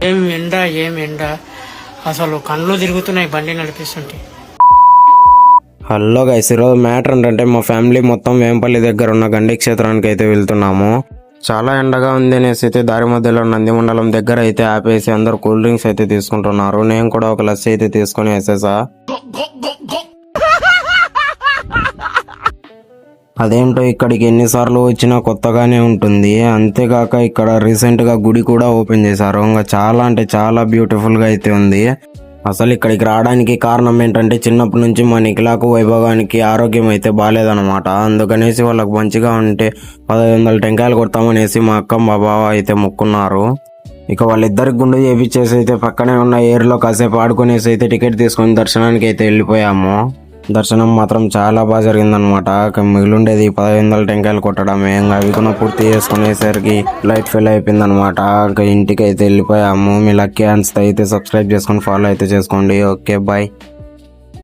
ఏం ఎండ అసలు కళ్ళు తిరుగుతున్నాయి బండి నడిపిస్తుంటే. హలో గైస్, ఈరోజు మ్యాటర్ ఏంటంటే మా ఫ్యామిలీ మొత్తం వేంపల్లి దగ్గర ఉన్న గండి క్షేత్రానికి అయితే వెళ్తున్నాము. చాలా ఎండగా ఉంది అనేసి అయితే దారి మధ్యలో నంది మండలం దగ్గర అయితే ఆపేసి అందరు కూల్ డ్రింక్స్ అయితే తీసుకుంటున్నారు. నేను కూడా ఒక లస్సీ అయితే తీసుకొని వేసేసా. అదేంటో ఇక్కడికి ఎన్నిసార్లు వచ్చినా కొత్తగానే ఉంటుంది. అంతేకాక ఇక్కడ రీసెంట్ గా గుడి కూడా ఓపెన్ చేశారు. ఇంకా చాలా అంటే చాలా బ్యూటిఫుల్ గా అయితే ఉంది. అసలు ఇక్కడికి రావడానికి కారణం ఏంటంటే చిన్నప్పటి నుంచి మా నిఖిలాకు వైభవానికి ఆరోగ్యం అయితే బాగాలేదన్నమాట. అందుకనేసి వాళ్ళకి మంచిగా ఉంటే 1500 టెంకాయలు కొడతామనేసి మా అక్క మా బావ అయితే మొక్కున్నారు. ఇక వాళ్ళిద్దరికి గుండు చేపించేసి అయితే పక్కనే ఉన్న ఏరులో కాసేపు ఆడుకునేసి అయితే టికెట్ తీసుకొని దర్శనానికి అయితే వెళ్ళిపోయాము. దర్శనం మాత్రం చాలా బాగా జరిగిందనమాట. మిగిలిండేది 1500 టెంకాయలు కొట్టడమే. ఇంకా అవి కూడా పూర్తి చేసుకునేసరికి లైట్ ఫెయిల్ అయిపోయింది అనమాట. ఇంకా ఇంటికి అయితే వెళ్ళిపోయాము. మీ లక్కీ హ్యాండ్స్ అయితే సబ్స్క్రైబ్ చేసుకొని ఫాలో అయితే చేసుకోండి. Okay, bye.